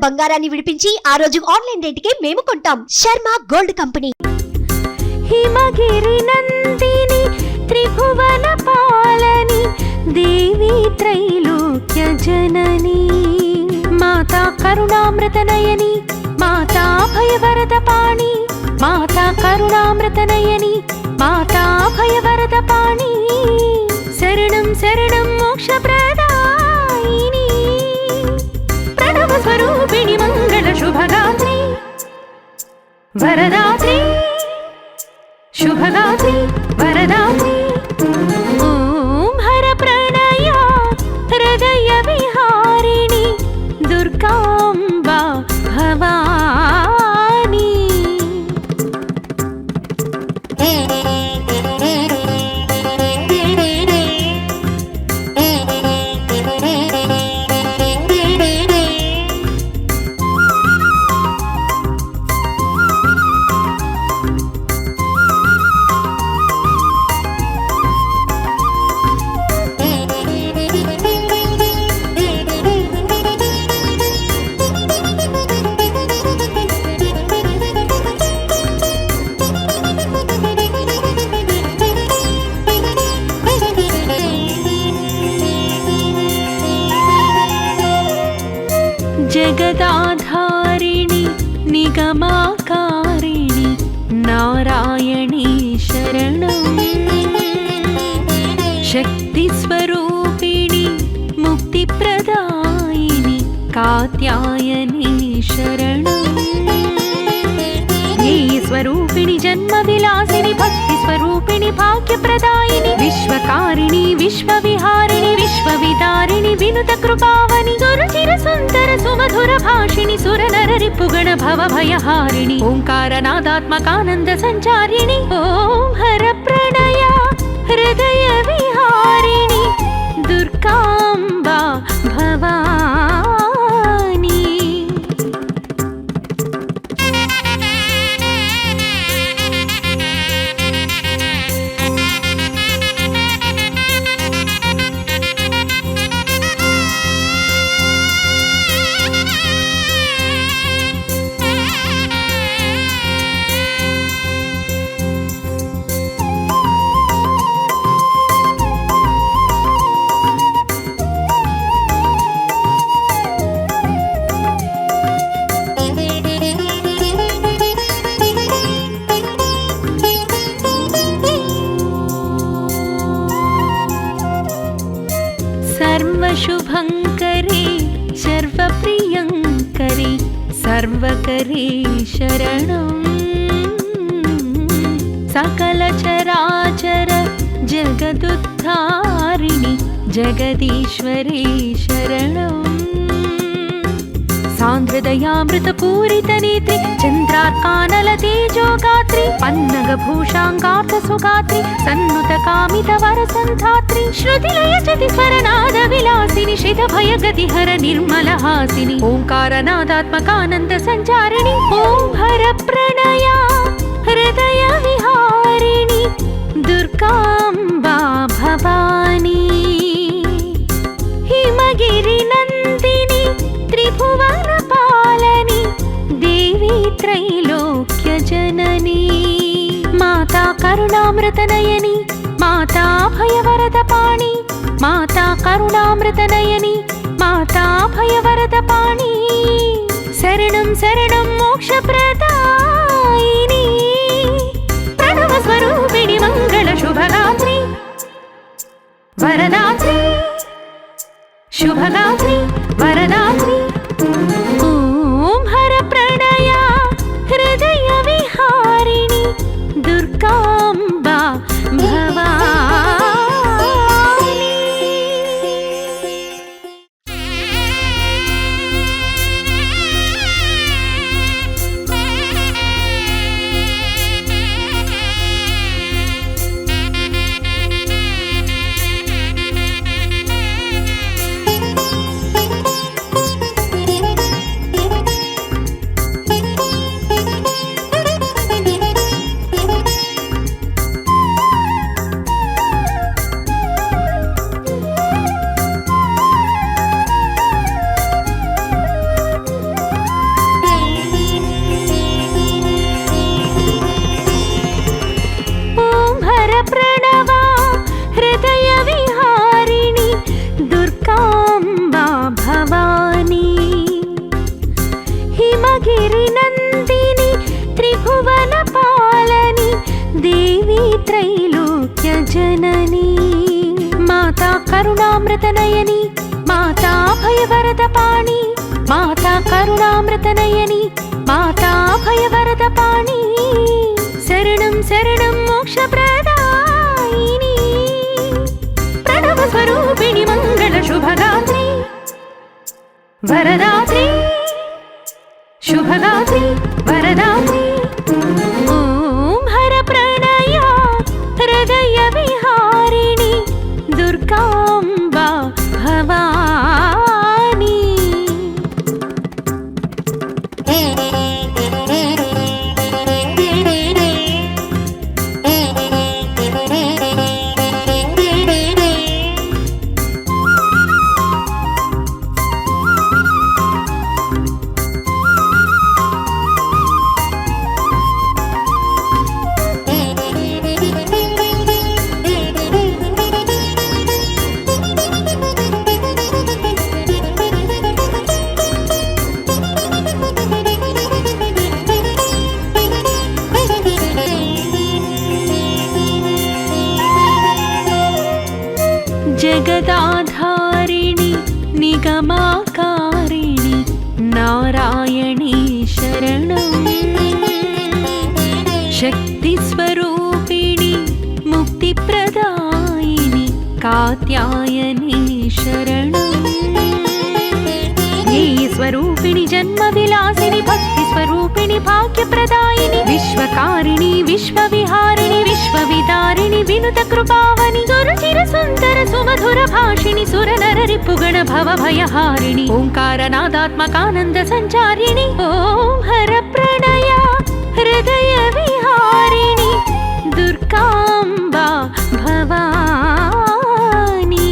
బంగారాన్ని విడిపించి ఆ రోజు ఆన్లైన్ రేటుకే మేము కొంటాం. Sharma gold company. హిమగిరి నందిని త్రిభువన పాలని దేవి త్రైలోక్య జనని మాతా కరుణామృత నయని మాతా భయవరద పాణి మాతా కరుణామృత నయని మాతా భయవరద పాణి శరణం శరణం మోక్షప్రదాయిని ప్రణవ స్వరూపిణి మంగళ శుభగాత్రి వరదాత్రి శుభగాత్రి వరదాత్రి ఓం హర ప్రణయ హృదయ విహారిణి దుర్గాంబా భవాని. జగదాధారిణి నిగమాకారిణి నారాయణీ శరణం శక్తి స్వరూపిణి ముక్తి ప్రదాయిని కాత్యాయని శరణం జ్ఞేయ స్వరూపిణి జన్మ విలాసిని భక్తి స్వరూపిణి భాగ్య ప్రదాయిని విశ్వకారిణి విశ్వవిహారిణి విశ్వవిదారిణి వినుత కృపావని సురుచిర సుందర సుమధుర భాషిణి సురనర రిపుగణ భవ భయహారిణి ఓంకారనాదాత్మకానంద సంచారిణి ఓం హర ప్రణయ హృదయ విహారిణి దుర్గాంబా భవాని. सर्वशुभङ्करे सर्वप्रियङ्करे सर्वकरे शरणं सकलचराचर जगदुद्धारिणि जगदीश्वरे शरणं सान्द्रदयामृतपूरितनेत्रि चन्द्रार्कानलतेजोगात्रि पन्नगभूषाङ्गार्थसुगात्रि सन्नुतकामितवरसन्धात्रि श्रुतिलयचतिस्वरनादविलासिनि श्रितभयगतिहर निर्मलहासिनि ओङ्कारनादात्मकानन्दसञ्चारिणि ॐ हरप्रणया हृदयविहारिणि दुर्गाम्बा भवानी. हिमगिरिनन्दिनि त्रिभुवन पालनि देवी त्रैलोक्य जननी माता करुणामृत नयनि माता भयवरद पाणि माता करुणामृत नयनि माता भयवरद पाणि शरणं शरणं मोक्षप्रदायिनि प्रणव स्वरूपिणि मंगल शुभगात्रि वरदात्रि शुभगात्रि वरदात्रि ओम हर प्रणया हृदय विहारिणि दुर्गाम्बा भवानी. కరుణామృతనయని మాతా భయవరదపాణి మాతా కరుణామృతనయని మాతా భయవరదపాణి శరణం శరణం మోక్షప్రదాయిని ప్రణవ స్వరూపిణి మంగళ శుభగాత్రి వరదాత్రి శుభగాత్రి వరదాత్రి ఓం హర ప్రణయ హృదయ విహారిణి దుర్గాంబా భవాని జగదాధారిణి నిగమాకారిణి నారాయణీ శరణం శక్తి స్వరూపిణి ముక్తి ప్రదాయిని కాత్యాయని శరణం జ్ఞేయ స్వరూపిణి జన్మ విలాసిని భక్తి స్వరూపిణి భాగ్య ప్రదాయిని విశ్వకారిణి విశ్వవిహారిణి విశ్వవిదారిణి వినుత కృపావని సురుచిర సుందర సుమధుర భాషిణి సురనర రిపుగణ భవ భయహారిణి ఓంకారనాదాత్మకానంద సంచారిణి ఓం హర ప్రణయ హృదయ విహారిణి దుర్గాంబా భవాని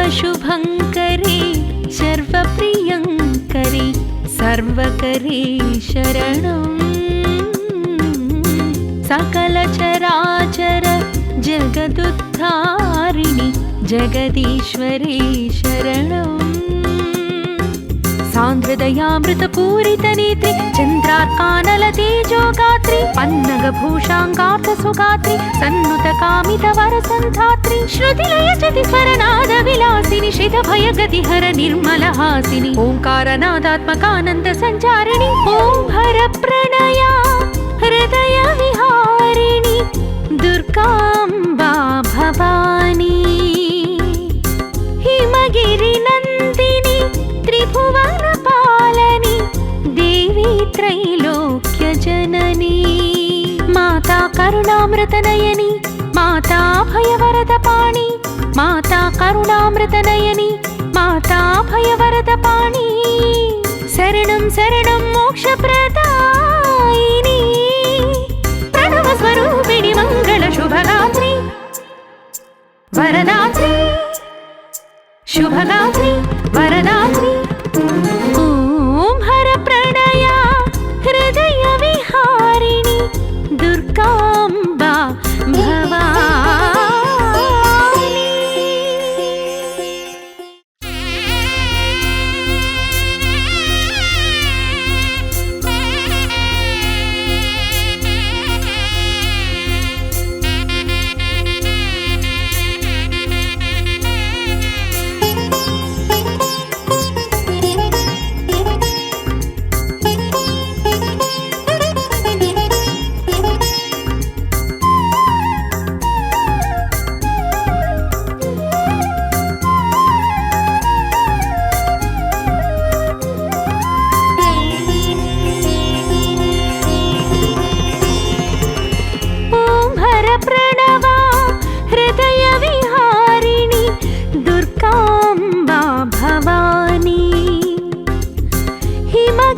सर्वशुभङ्करे सर्वप्रियङ्करे सर्वकरे शरणम् सकलचराचर जगदुद्धारिणि जगदीश्वरे शरणम् सान्द्रदयामृतपूरितनेत्रि चन्द्रार्कानलतेजोगात्रि पन्नगभूषाङ्गार्थसुगात्रि सन्नुतकामितवरसन्धात्रि श्रुतिलयचतिस्वरनादविलासिनि श्रितभयगतिहर निर्मलहासिनि ओङ्कारनादात्मकानन्दसञ्चारिणि ॐ हर प्रणया हृदय विहारिणि दुर्गाम्बा भवानी हिमगिरिनन्दिनि त्रिभुवन पालनि देवी त्रैलोक्य जननी माता करुणामृतनयनि माता भयवरदपाणि माता करुणामृतनयनि माता भयवरदपाणि शरणं शरणं मोक्षप्रदायिनि प्रणव स्वरूपिणि मंगल शुभगात्रि वरदात्रि शुभगात्रि वरदात्रि ओम हर प्रणया हृदय विहारिणि दुर्गांबा भवानी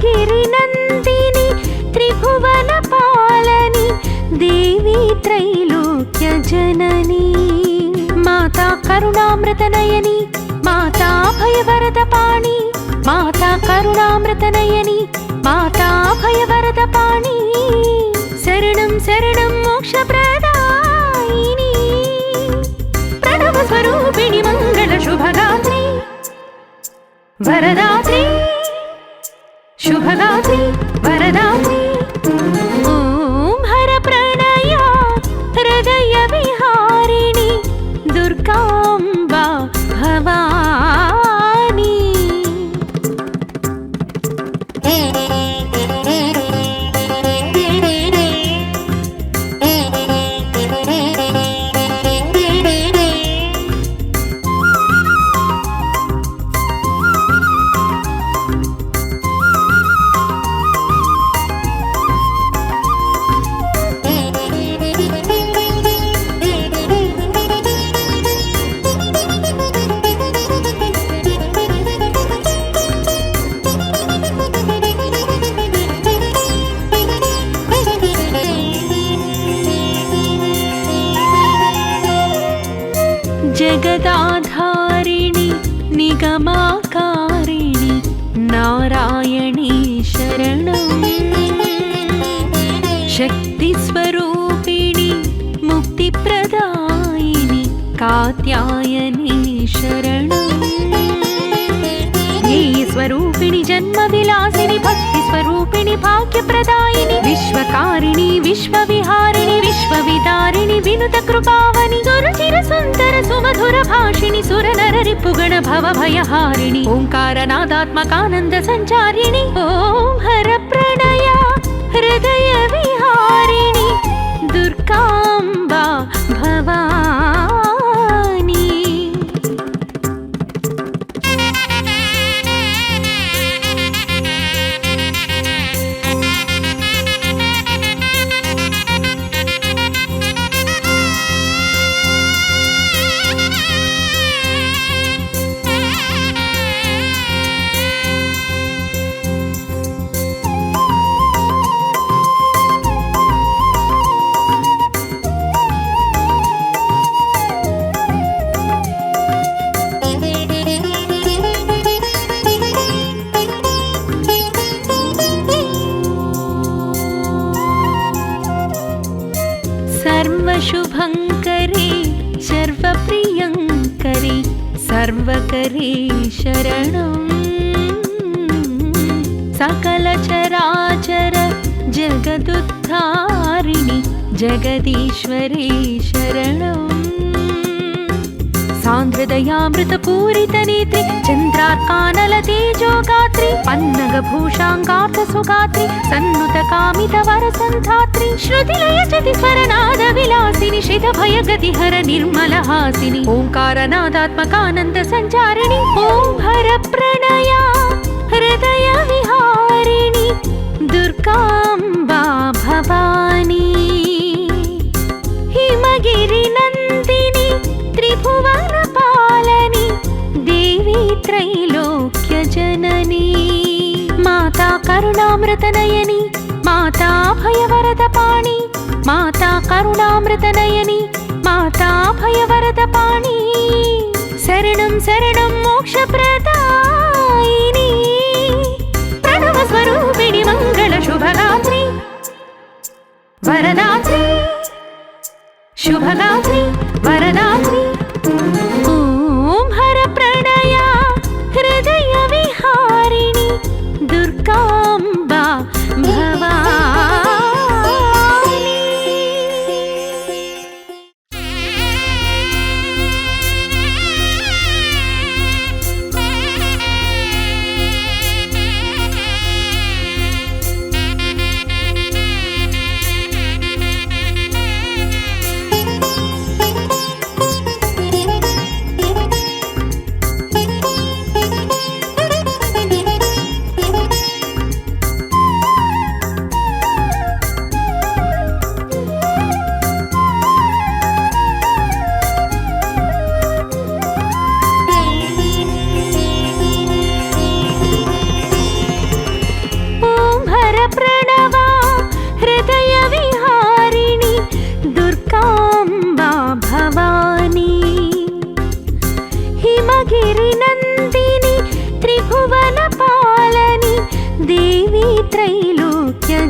हिमगिरि नन्दिनि त्रिभुवन पालनि देवी त्रैलोक्य जननी माता करुणामृतनयनी माता भयवरदपाणि माता करुणामृतनयनी माता भयवरदपाणि शरणं शरणं मोक्षप्रदायिनी प्रणवस्वरूपिणि मङ्गलशुभगात्री वरदात्री शुभगात्री वरदात्री ॐ हरप्रणया हृदयविहारिणि दुर्गाम्बा भवानी जगदाधारिणि निगमाकारिणि नारायणी शरणं शक्तिस्वरूपिणि मुक्तिप्रदायिनि कात्यायनी शरणं स्वरूपिणि जन्मविलासिनि भक्तिस्वरूपिणि भाग्यप्रदायिनि विश्वकारिणि विश्वविहारिणि विश्वविदारिणि विनुतकृपावनि सुरचिरसुन्दर सुमधुरभाषिणि सुरनररिपुगण भवभयहारिणि ओङ्कारनादात्मकानन्द सञ्चारिणि ॐ हरप्रणया हृदयविहारिणि दुर्गाम्बा भवानी सर्वशुभङ्करे सर्वप्रियङ्करे सर्वकरे शरणं सकलचराचर जगदुद्धारिणि जगदीश्वरे शरणं सान्द्रदयामृतपूरितनेत्रि चन्द्रार्कानलतेजोगात्रि पन्नगभूषाङ्गार्थसुगात्रि सन्नुतकामितवरसन्धात्रि श्रुतिलयचतिस्वरनादविलासिनि शितभयगतिहर निर्मलहासिनि ओङ्कारनादात्मकानन्दसञ्चारिणि ॐ हरप्रणया हृदयविहारिणि दुर्गाम्बा भवानी हिमगिरिनन्दिनि त्रिभुवनपालनि देवी त्रैलोक्य जननी माता करुणामृतनयनी माता भयवरदपाणि माता करुणामृतनयनी माता भयवरदपाणि शरणं शरणं मोक्षप्रदायिनी प्रणवस्वरूपिणि मङ्गलशुभगात्री वरदात्री शुभगात्री वरदात्री ॐ हरप्रणया हृदयविहारिणि दुर्गाम्बा भवानी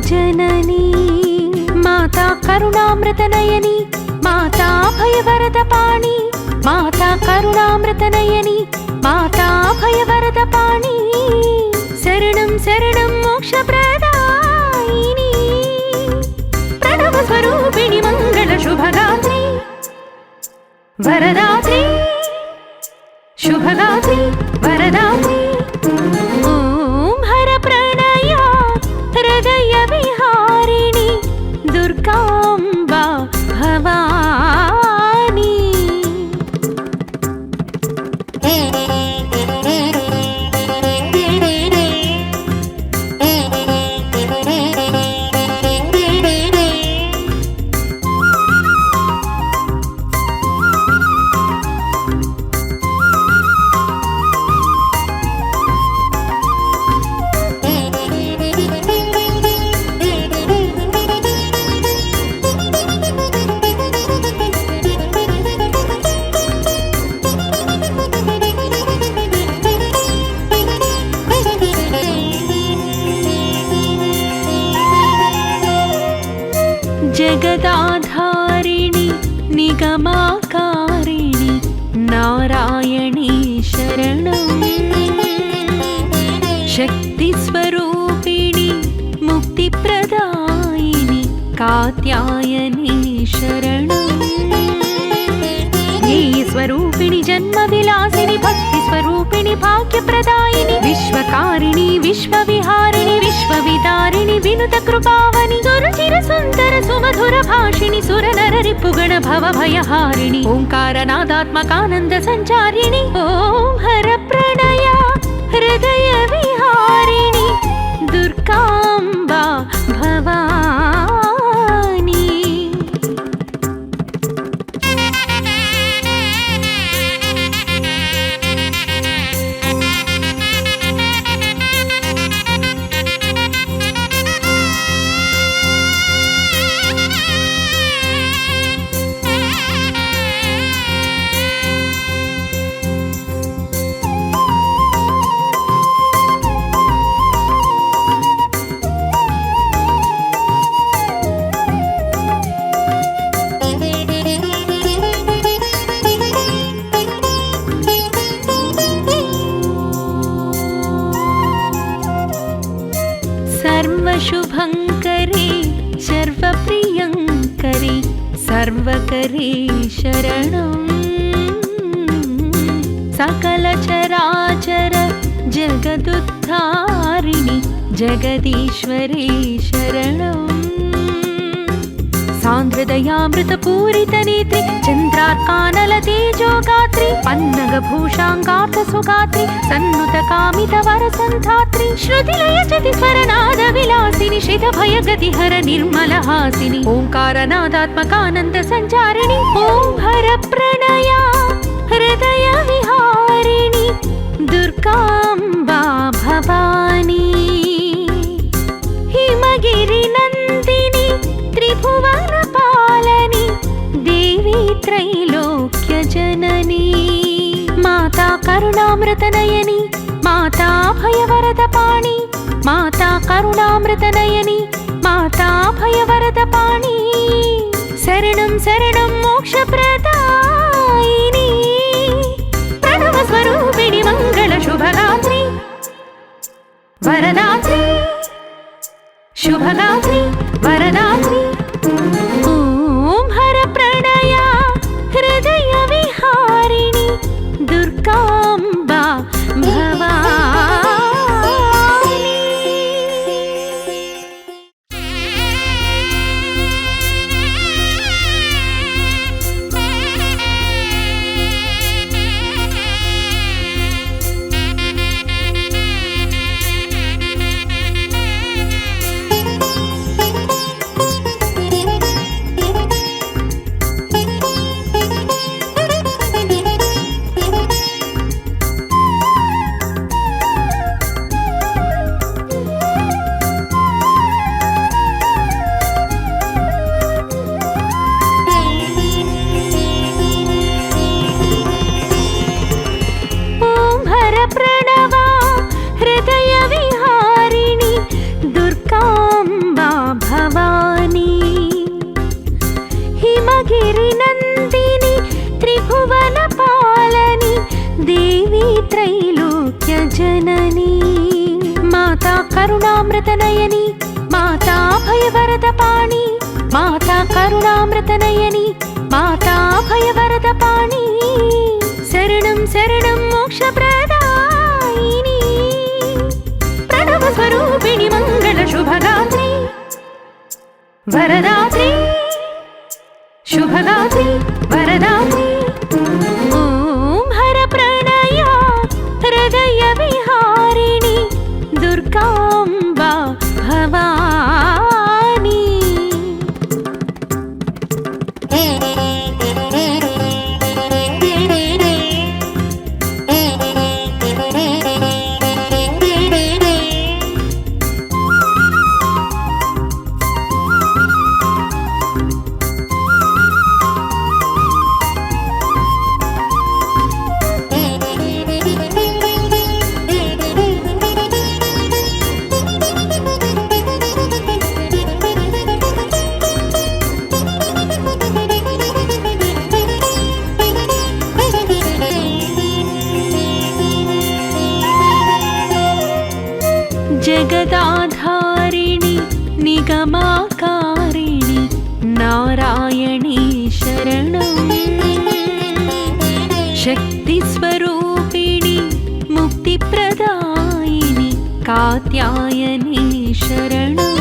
जननी माता करुणामृतनयनी माता भयवरदपाणि माता करुणामृतनयनी माता भयवरदपाणि शरणं शरणं मोक्षप्रदायिनी प्रणवस्वरूपिणि मङ्गलशुभगात्री वरदात्री शुभगात्री वरदात्री ॐ हरप्रणया हृदयविहारिणि दुर्गाम्बा भवानी जगदाधारिणि निगमाकारिणि नारायणी शरणं शक्तिस्वरूपिणि मुक्तिप्रदायिनि कात्यायनी शरणं ज्ञेयस्वरूपिणि जन्मविलासिनि भक्तिस्वरूपिणि भाग्यप्रदायिनि विश्वकारिणि विश्वविहारिणि विश्वविदारिणि विनुतकृपावनि सुरुचिरसुन्दर सुमधुरभाषिणि सुरनररिपुगण भवभयहारिणि ओङ्कारनादात्मकानन्द सञ्चारिणि ॐ हरप्रणया हृदयविहारिणि दुर्गाम्बा भवानी सर्वशुभङ्करी सर्वप्रियङ्करी सर्वकरी शरणं सकलचराचर जगदुद्धारिणि जगदीश्वरी शरणं सान्द्रदयामृतपूरितनेत्रि चन्द्रार्कानलतेजोगात्रि पन्नगभूषाङ्गार्थसुगात्रि सन्नुतकामितवरसन्धात्रि श्रुतिलयजतिस्वरनादविलासिनि श्रितभयगतिहर निर्मलहासिनि ओङ्कारनादात्मकानन्दसञ्चारिणि ॐ हरप्रणया हृदयविहारिणि दुर्गाम्बा भवानी हिमगिरिनन्दिनि त्रिभुवनपालनि देवी त्रैलोक्यजननी माता करुणामृतनयनी माता भयवरदपाणि माता करुणामृतनयनी माता भयवरदपाणि शरणं शरणं मोक्षप्रदायिनी प्रणवस्वरूपिणि मङ्गलशुभगात्री वरदात्री शुभगात्री वरदात्री ॐ हरप्रणया हृदयविहारिणि दुर्गाम्बा भवानी కరుణామృతనయని మాతా భయవరద పాణి మాతా కరుణామృతనయని మాతా భయవరద పాణి శరణం శరణం మోక్షప్రదాయిని ప్రణవ స్వరూపిణి మంగళ శుభగాత్రి వరదాత్రి శుభగాత్రి వరదాత్రి ఓం హర ప్రణయ హృదయ విహారిణి దుర్గాంబా భవాని జగదాధారిణి నిగమాకారిణి నారాయణీ శరణం శక్తి స్వరూపిణి ముక్తిప్రదాయిని కాత్యాయని శరణం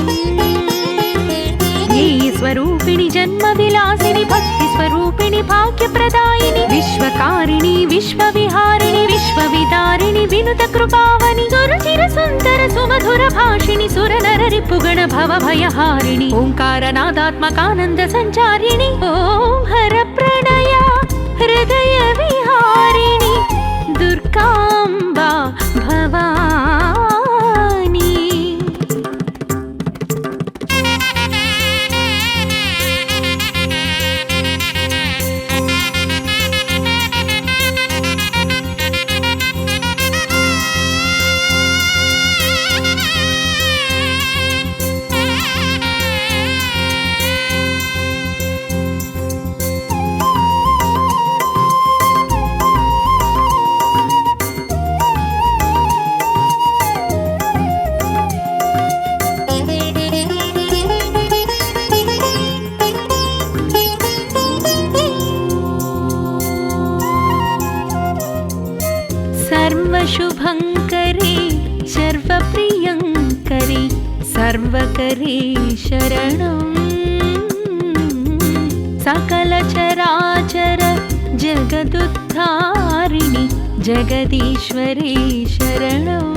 జ్ఞేయ స్వరూపిణి జన్మ విలాసిని భక్తి స్వరూపిణి భాగ్యప్రదాయిని విశ్వకారిణి విశ్వవిహారిణి విశ్వవిదారిణి వినుత కృపావని సురుచిర సుందర సుమధుర భాషిణి సురనర రిపుగణ భవ భయహారిణి ఓంకారనాదాత్మకానంద సంచారిణి ఓం హర ప్రణయ హృదయ విహారిణి దుర్గాంబా భవాని सर्वशुभङ्करे सर्वप्रियङ्करे सर्वकरे शरणम् सकलचराचर जगदुद्धारिणि जगदीश्वरे शरणम्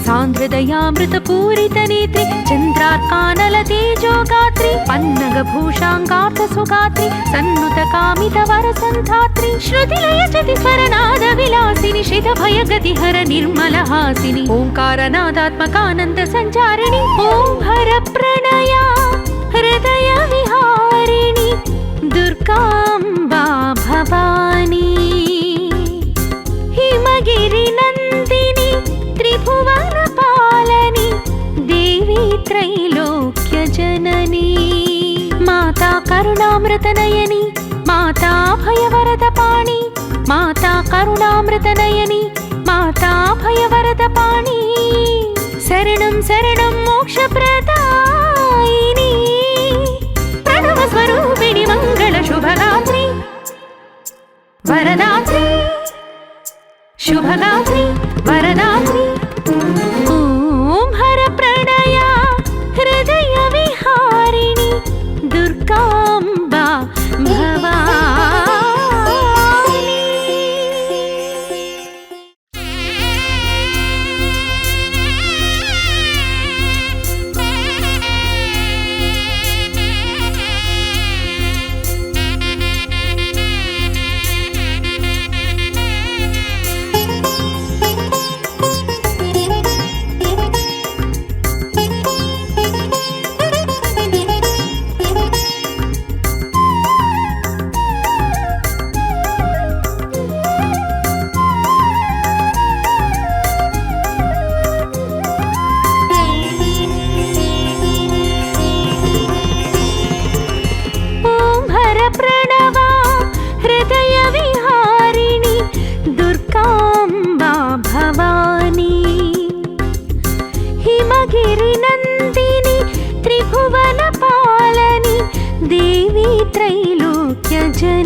सान्द्रदयामृतपूरितनेत्रि चन्द्रार्कानलतेजोगात्रि पन्नगभूषाङ्गार्थसुगात्रि सन्नुतकामितवरसन्धात्रि श्रुतिलयचतिस्वरनादविलासिनि श्रितभयगतिहर निर्मलहासिनि ओङ्कारनादात्मकानन्दसञ्चारिणि ॐ हरप्रणया हृदयविहारिणि दुर्गाम्बा भवानी हिमगिरिनन्दिनि त्रिभुवनपालनि देवी त्रैलोक्यजननी माता करुणामृतनयनि माता भयवरदपाणि माता करुणामृतनयनि माता भयवरदपाणि शरणं शरणं मोक्षप्रदायिनि प्रणव स्वरूपिणि मंगल शुभगात्रि वरदात्रि शुभगात्रि वरदात्रि ओम हर प्रणय हृदय विहारिणि दुर्गांबा भवानी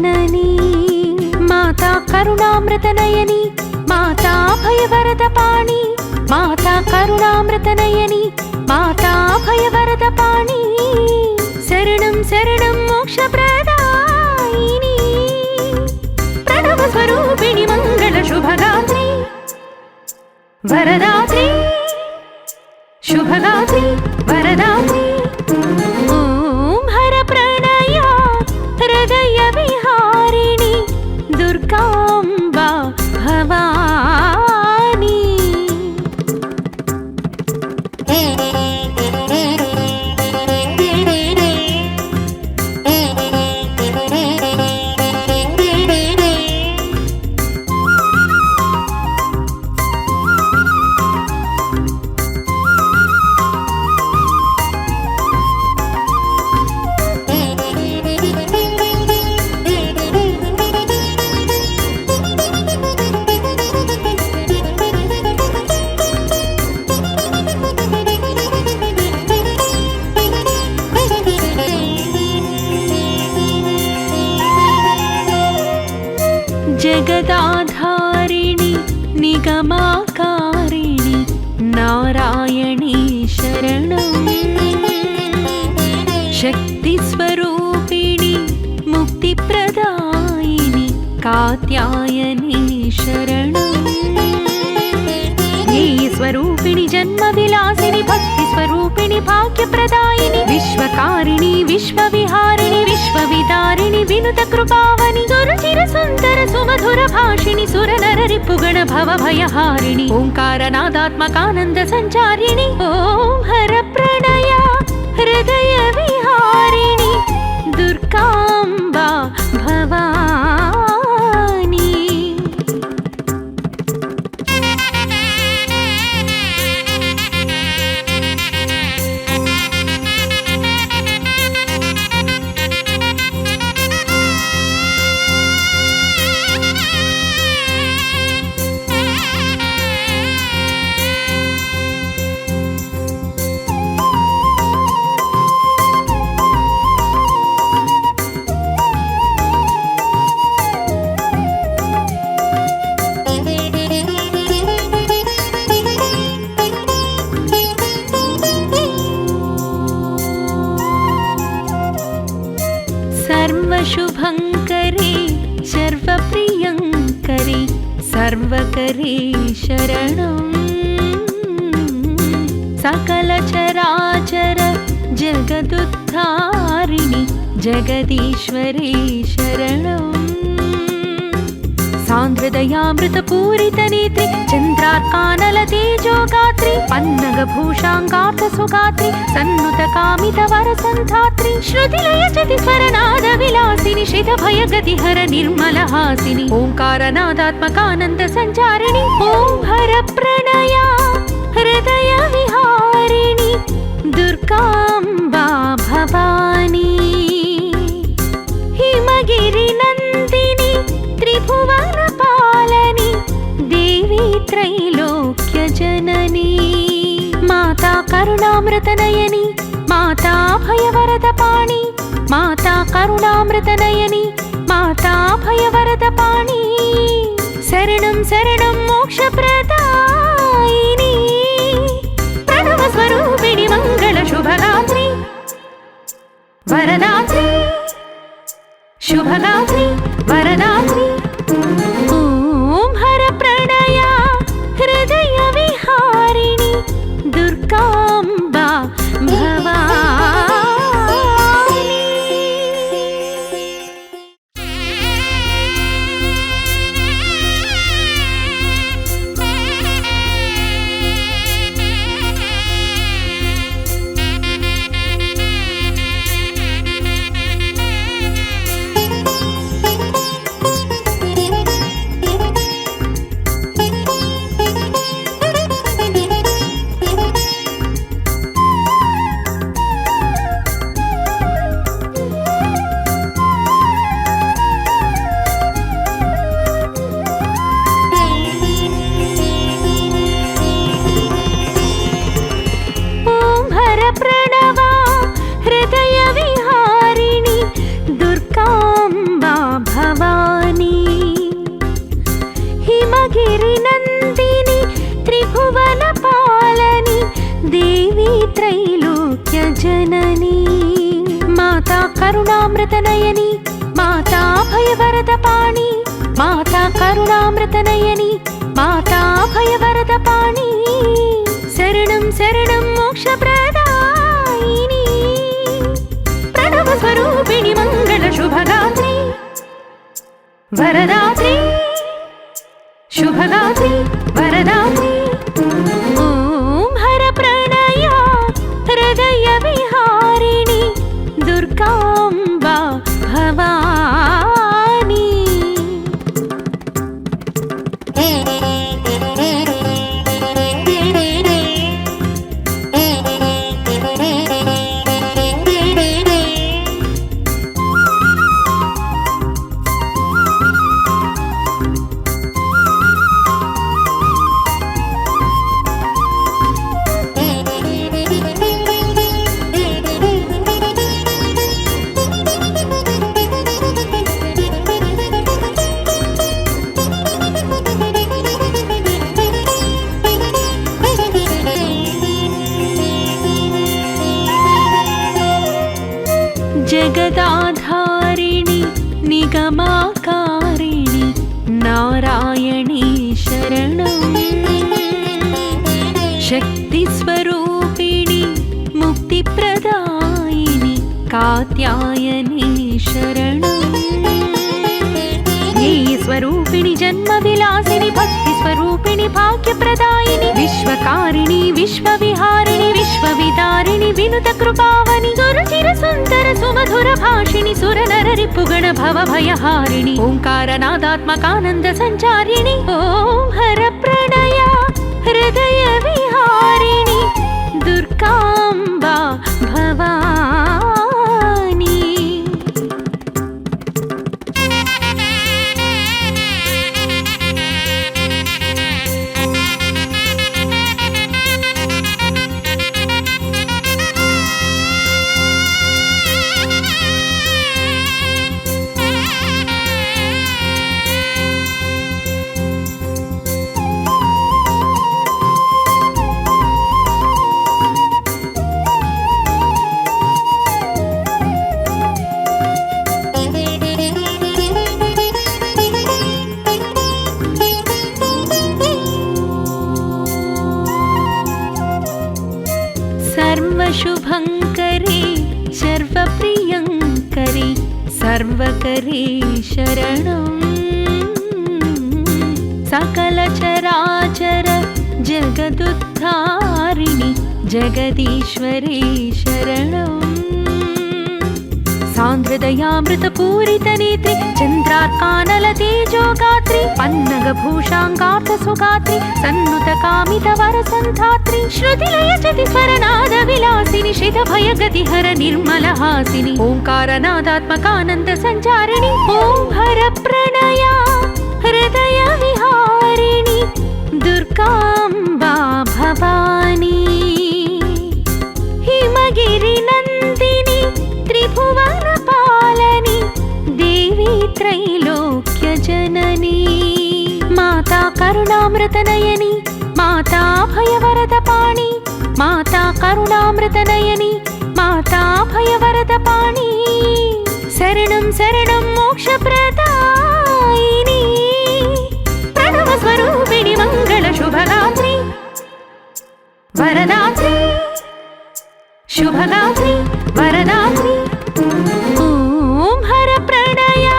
जननी माता करुणामृतनयनी माता भयवरदपाणि माता करुणामृतनयनी माता भयवरदपाणि शरणं शरणं मोक्षप्रदायिनी प्रणवस्वरूपिणि मङ्गलशुभगात्री वरदात्री शुभगात्री वरदात्री ॐ हरप्रणया हृदयविहारिणि दुर्गाम्बा भवानी जगदाधारिणि निगमाकारिणि नारायणी शरणं शक्तिस्वरूपिणि मुक्तिप्रदायिनि कात्यायनी शरणं ज्ञेयस्वरूपिणि जन्मविलासिनि भक्तिस्वरूपिणि भाग्यप्रदायिनि विश्वकारिणि विश्वविहारिणि विश्वविदारिणि विनुतकृपावनि सुरचिरसुन्दर सुमधुरभाषिणि सुरनररिपुगण भवभयहारिणि ओङ्कारनादात्मकानन्द सञ्चारिणि ॐ हरप्रणया हृदयविहारिणि दुर्गाम्बा भवानी सर्वशुभङ्करे सर्वप्रियङ्करे सर्वकरे शरणं सकलचराचर जगदुद्धारिणि जगदीश्वरे शरणं सान्द्रदयामृतपूरितनेत्रि चन्द्रार्कानलतेजोगात्रि पन्नगभूषाङ्गार्थसुगात्रि सन्नुतकामितवरसन्धात्रि श्रुतिलयचतिस्वरनादविलासिनि श्रितभयगतिहर निर्मलहासिनि ओङ्कारनादात्मकानन्द सञ्चारिणि ॐ हरप्रणया हृदयविहारिणि दुर्गाम्बा भवानी हिमगिरिनन्दिनि त्रिभुवनपालनि देवी त्रैलोक्यजननी माता करुणामृतनयनी माता भयवरदपाणि माता करुणामृतनयनी माता भयवरदपाणि शरणं शरणं मोक्षप्रदायिनी प्रणवस्वरूपिणि मङ्गलशुभगात्री वरदात्री शुभगात्री वरदात्री ॐ हरप्रणया हृदयविहारिणि दुर्गाम्बा भवानी కరుణామృతనయని మాతా భయవరదపాణి మాతా కరుణామృతనయని మాతా భయవరదపాణి శరణం శరణం మోక్షప్రదాయిని ప్రణవ స్వరూపిణి మంగళ శుభగాత్రి వరదాత్రి శుభగాత్రి వరదాత్రి ఓం హర ప్రణయ హృదయ విహారిణి దుర్గాంబా భవాని జగదాధారిణి నిగమాకారిణి నారాయణీ శరణం శక్తి స్వరూపిణి ముక్తి ప్రదాయిని కాత్యాయని శరణం జ్ఞేయ స్వరూపిణి జన్మ విలాసిని భక్తి స్వరూపిణి భాగ్య ప్రదాయిని విశ్వకారిణి విశ్వవిహారిణి విశ్వవిదారిణి వినుత కృపావని సురుచిర సుందర సుమధుర భాషిణి సురనర రిపుగణ భవ భయహారిణి ఓంకారనాదాత్మకానంద సంచారిణి ఓం హర ప్రణయ హృదయ విహారిణి దుర్గాంబా భవాని सर्वशुभङ्करे सर्वप्रियङ्करे सर्वकरे शरणम् सकलचराचर जगदुद्धारिणि जगदीश्वरे शरणम् सान्द्रदयामृतपूरितनेत्रि चन्द्रार्कानलतेजोगात्रि पन्नगभूषाङ्गार्थसुगात्रि सन्नुतकामितवरसन्धात्रि श्रुतिलयचतिस्वरनादविलासिनि श्रितभयगतिहर निर्मलहासिनि ओङ्कारनादात्मकानन्दसञ्चारिणि ॐ हर प्रणया हृदय विहारिणि दुर्गाम्बा भवानी हिमगिरिनन्दिनि त्रिभुवन पालनि देवी त्रैलोक्य जननी माता करुणामृतनयनि माता भयवरदपाणि माता करुणामृतनयनि माता भयवरदपाणि शरणं शरणं मोक्षप्रदायिनि प्रणव स्वरूपिणि मंगल शुभगात्रि वरदात्रि शुभगात्रि वरदात्रि ओम हर प्रणया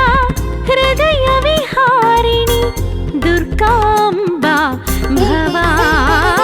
हृदय विहारिणि दुर्गांबा भवानी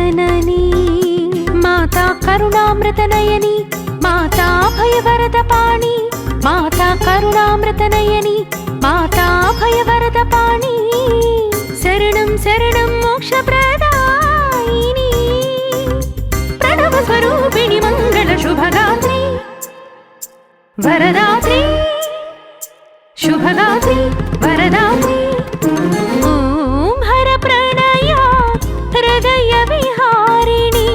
जननी माता करुणामृतनयनी माता भयवरदपाणि माता करुणामृतनयनी माता भयवरदपाणि शरणं शरणं मोक्षप्रदायिनी प्रणवस्वरूपिणि मङ्गलशुभगात्री वरदात्री शुभगात्री वरदात्री ॐ हरप्रणया हृदयविहारिणि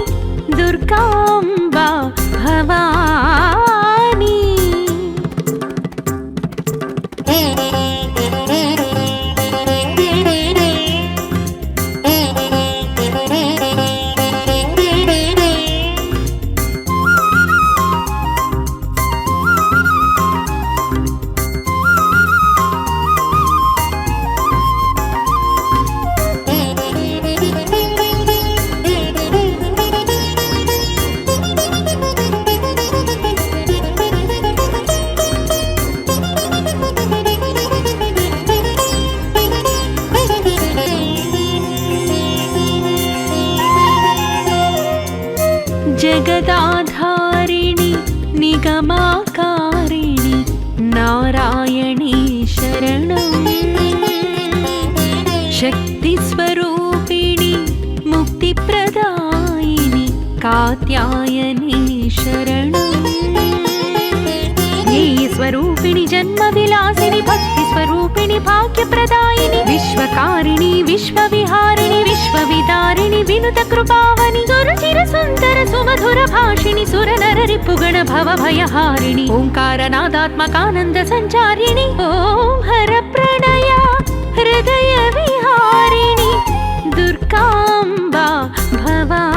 दुर्गाम्बा भवानी जगदाधारिणि निगमाकारिणि नारायणी शरणं शक्तिस्वरूपिणि मुक्तिप्रदायिनि कात्यायनी शरणं ज्ञेयस्वरूपिणि जन्मविलासिनि भक्तिस्वरूपिणि भाग्यप्रदायिनि विश्वकारिणि विश्वविहारिणि विश्वविदारिणि विनुतकृपावनि सुरचिरसुन्दर सुमधुरभाषिणि सुरनररिपुगण भवभयहारिणि ओङ्कारनादात्मकानन्द सञ्चारिणि ॐ हरप्रणया हृदयविहारिणि दुर्गाम्बा भवानी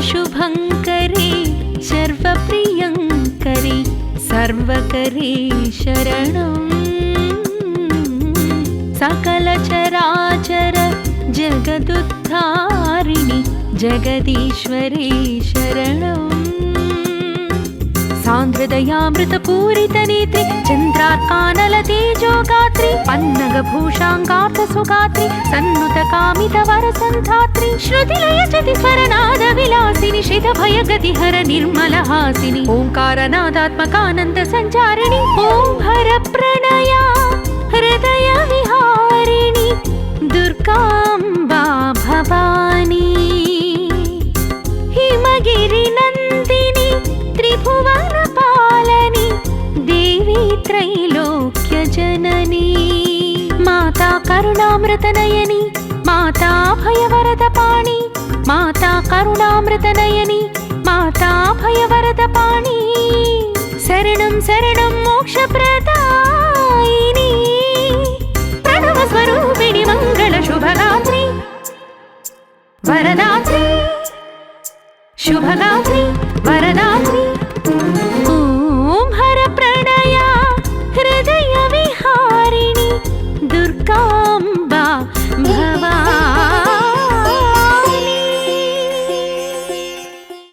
सर्वशुभङ्करे सर्वप्रियङ्करे सर्वकरे शरणं सकलचराचर जगदुद्धारिणि जगदीश्वरे शरणं सान्द्रदयामृतपूरितनेत्रि चन्द्रार्कानलतेजोगात्रि पन्नगभूषाङ्गार्थसुगात्रि सन्नुतकामितवरसन्धात्रि श्रुतिलयचतिस्वरनादविलासिनि शितभयगतिहर निर्मलहासिनि ओङ्कारनादात्मकानन्दसञ्चारिणि ॐ हरप्रणया हृदयविहारिणि दुर्गाम्बा भवानी हिमगिरिनन्दिनि त्रिभुवनपालनि देवी त्रैलोक्यजननी माता करुणामृतनयनी माता भयवरदपाणि माता करुणामृतनयनी माता भयवरदपाणि शरणं शरणं मोक्षप्रदायिनी प्रणवस्वरूपिणि मङ्गलशुभगात्री वरदात्री शुभगात्री वरदा